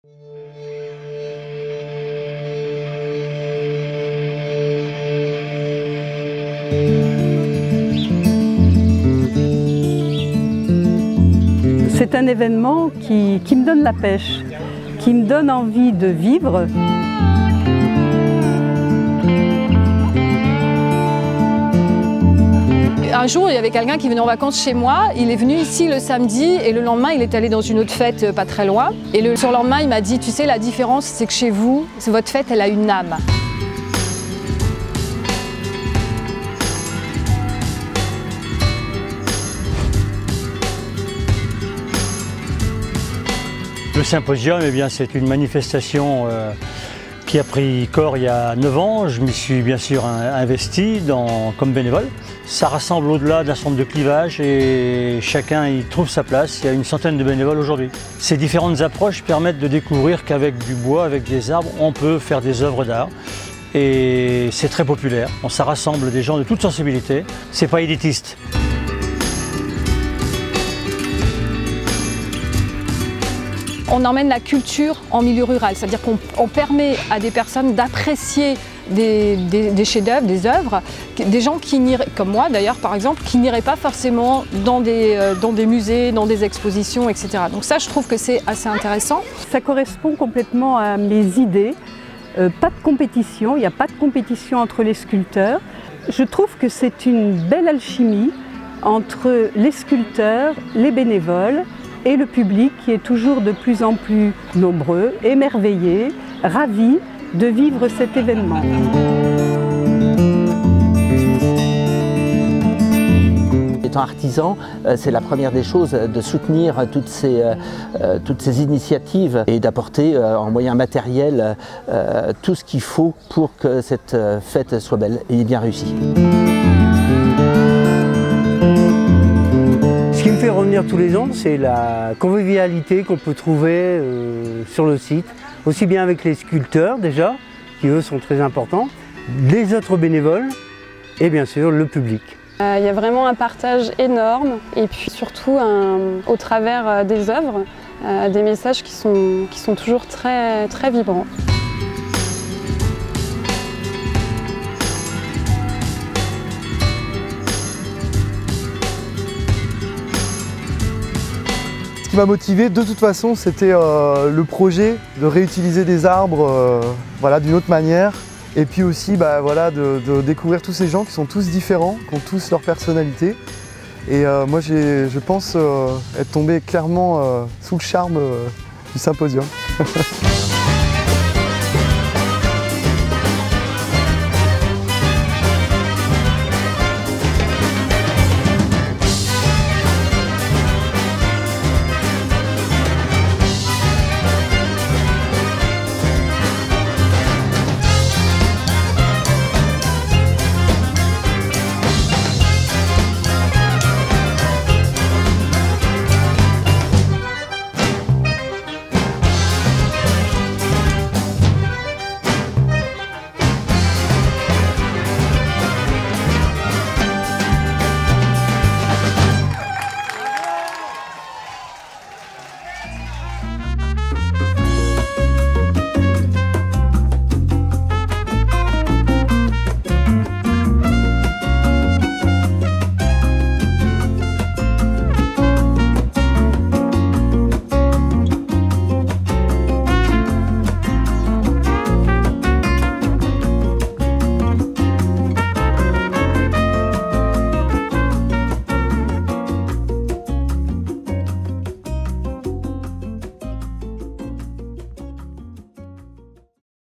C'est un événement qui me donne la pêche, qui me donne envie de vivre. Un jour, il y avait quelqu'un qui venait en vacances chez moi. Il est venu ici le samedi et le lendemain, il est allé dans une autre fête pas très loin. Et le surlendemain, il m'a dit, tu sais, la différence, c'est que chez vous, votre fête, elle a une âme. Le symposium, eh bien, c'est une manifestation qui a pris corps il y a 9 ans. Je m'y suis bien sûr investi comme bénévole. Ça rassemble au-delà d'un centre de clivage et chacun y trouve sa place. Il y a une centaine de bénévoles aujourd'hui. Ces différentes approches permettent de découvrir qu'avec du bois, avec des arbres, on peut faire des œuvres d'art. Et c'est très populaire. Ça rassemble des gens de toutes sensibilités. C'est pas élitiste. On emmène la culture en milieu rural, c'est-à-dire qu'on permet à des personnes d'apprécier des chefs-d'œuvre, des œuvres, des gens qui n'iraient, comme moi d'ailleurs par exemple, qui n'iraient pas forcément dans des musées, dans des expositions, etc. Donc ça, je trouve que c'est assez intéressant. Ça correspond complètement à mes idées. Pas de compétition, il n'y a pas de compétition entre les sculpteurs. Je trouve que c'est une belle alchimie entre les sculpteurs, les bénévoles, et le public qui est toujours de plus en plus nombreux, émerveillé, ravi de vivre cet événement. Étant artisan, c'est la première des choses de soutenir toutes ces initiatives et d'apporter en moyens matériels tout ce qu'il faut pour que cette fête soit belle et bien réussie. Ce qui me fait revenir tous les ans, c'est la convivialité qu'on peut trouver sur le site, aussi bien avec les sculpteurs déjà, qui eux sont très importants, les autres bénévoles et bien sûr le public. Il y a vraiment un partage énorme et puis surtout au travers des œuvres, des messages qui sont toujours très, très vibrants. Ce qui m'a motivé de toute façon, c'était le projet de réutiliser des arbres voilà, d'une autre manière. Et puis aussi voilà, de découvrir tous ces gens qui sont tous différents, qui ont tous leur personnalité. Et moi je pense être tombé clairement sous le charme du symposium.